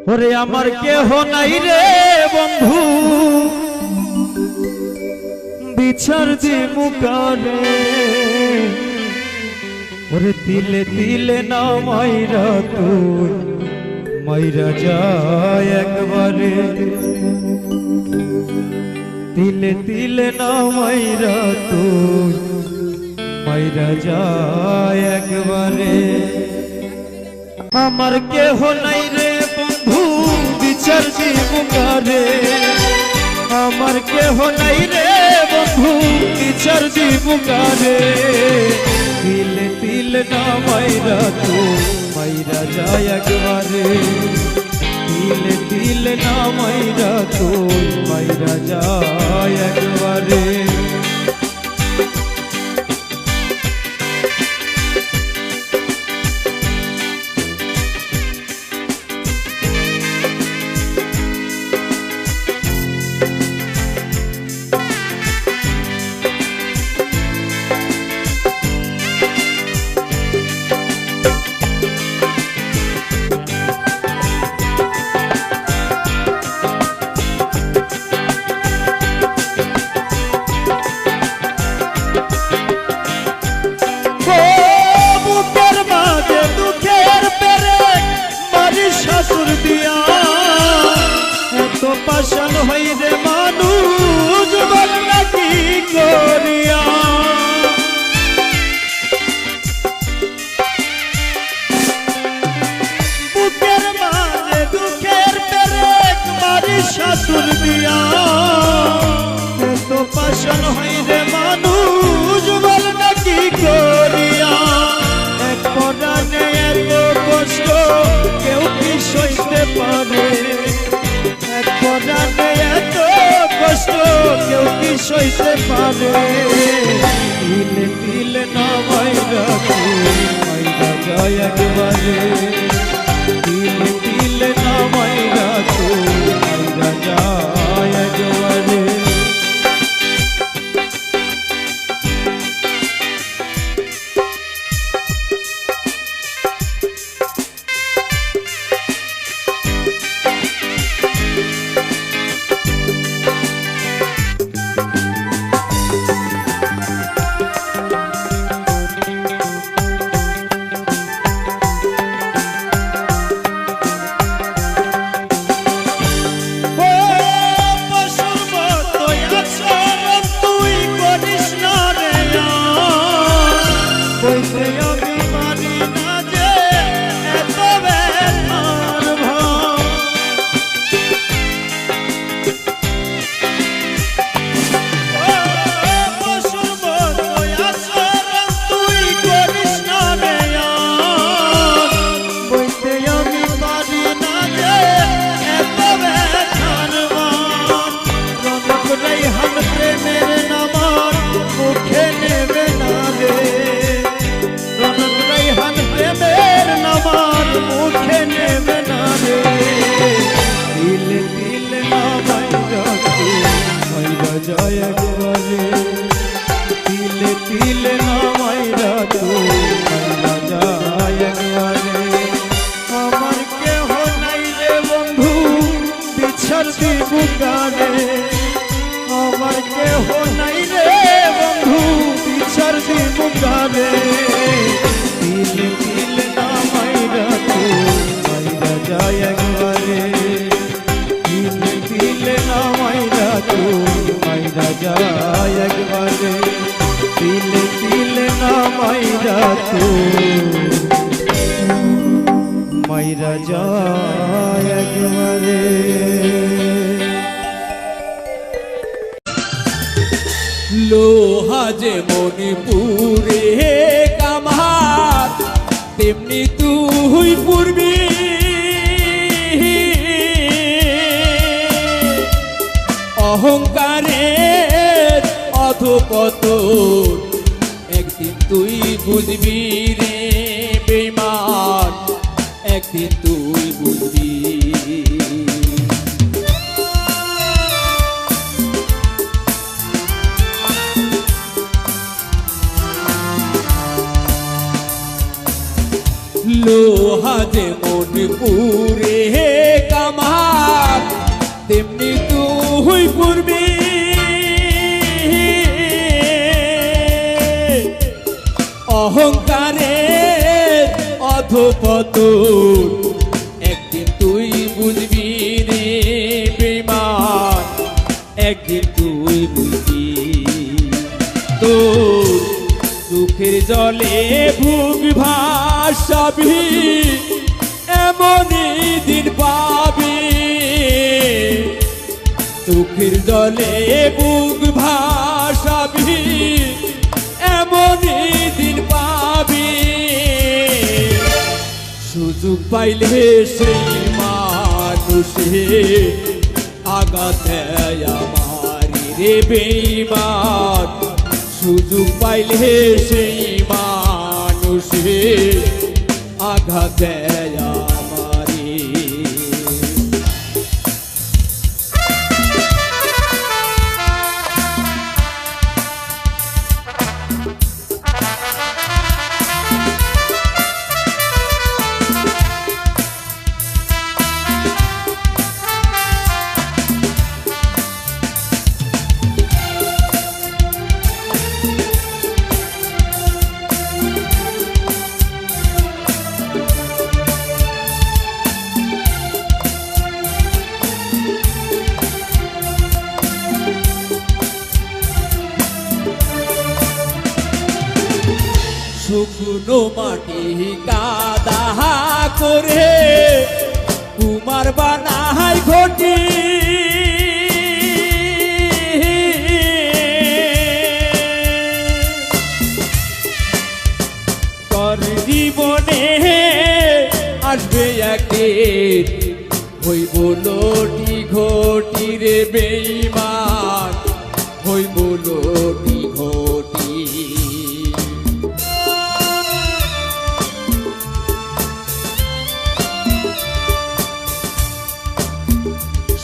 ওরে আমার কেহ নাই রে বন্ধু বিচার দি মুকারে ওরে তিলে তিলে না মাইরা তুই মাইরা যায় একবারে তিলে তিলে না মাইরা তুই মাইরা যায় একবারে আমার কেহ নাই রে বন্ধু বিচার দি মুকারে আমার কেহ নাই রে বন্ধু বিচার দি মুকারে তিলে তিলে না মাইরা তুই মাইরা যায় একবারে তিলে তিলে না মাইরা তুই মাইরা যায় একবারে পাশান হইরে মানুষ বলনা কি করিয়া বুকের মাঝে দুঃখের পেরেক মারি শাশুর দিয়া এত পাশান হইরে মানুষ বলনা কি করিয়া এক পরাণে এত কষ্ট কেউ কি সইতে পারে এত কষ্ট কেউ কি সইতে পারে তিলে তিলে না মাইরা তুই মাইরা যায় একবারে তিলে তিলে না মাইরা তুই মাইরা যায় একবারে যায় একবারে তিলে তিলে না মাইরা তুই মাইরা যায় একবারে আমার কেহ নাই রে বন্ধু বিচার দি মুকারে আমার কেহ নাই রে বন্ধু বিচার দি মুকারে তিলে তিলে না মাইরা তুই মাইরা যায় একবারে তিলে তিলে না মাইরা তুই মাইরা যায় একবারে তিলে তিলে না মাইরা তুই মাইরা যায় একবারে লোহা যে মণিপুরে কামার তেমনি তুই পূর্বী অহংকারের অধপতন একদিন তুই বুঝবি রে বেঈমান একদিন তুই বুঝবি লোহা যে মণিপুরে তোর একদিন তুই বুঝবি রে বেঈমান, একদিন তুই বুঝবি। তোর চোখের জলে বুক ভাসাবি, এমনই দিন পাবি। চোখের জলে বুক ভাসাবি, এমনই দিন পাবি। সুযোগ পাইলে সেই মানুষে আঘাত দেয় আমারি রে বেঈমান। সুযোগ পাইলে সেই মানুষে আঘাত দেয় আমারি। শুকনো মাটি কাদা করে কুমার বানায় ঘটি। তোর জীবনে আসবে একদিন হইব লটি ঘটি রে বেঈমান, হইব লটি ঘটি।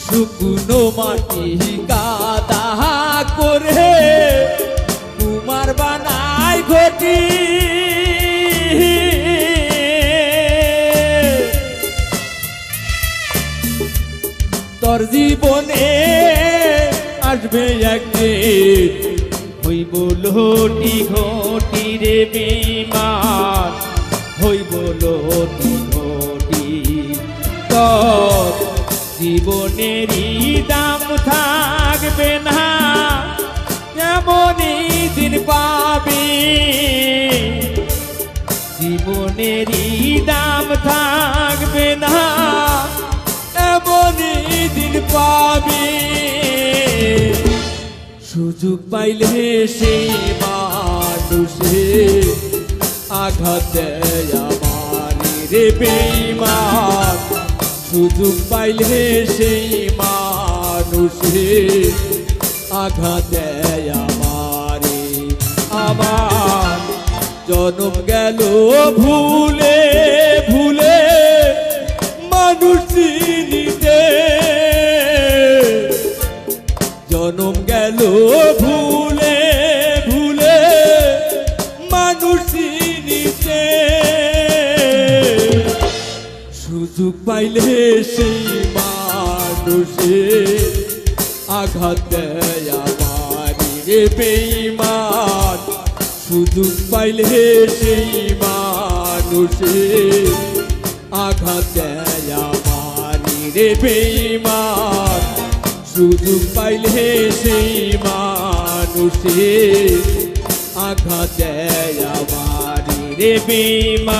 শুকনো মাটি কাদা করে কুমার বানায় ঘটি। তোর জীবনে আসবে একদিন হইব লটি ঘটি রে বেঈমান, হইব লটি ঘটি। তোর জীবনেরই দাম থাকবে না, এমনই দিন পাবি। জীবনেরই দাম থাকবে না, এমনই দিন পাবি। সুযোগ পাইলে সেই মানুষে আঘাত দেয় আমারি রে বেঈমান। সুযোগ পাইলে সেই মানুষে আঘাত দেয় আমারে। আমার জনম গেল ভুলে ভুলে মানুষ চিনিতে। জনম গেল ভুলে ভুলে মানুষ চিনিতে। সুযোগ পাইলে সেই মানুষে আঘাত দেয় আমারি রে বেঈমান। সুযোগ পাইলে সেই মানুষে আঘাত দেয় আমারি রে বেঈমান। সুযোগ পাইলে সেই মানুষে আঘাত দেয় আমারি রে বেঈমান।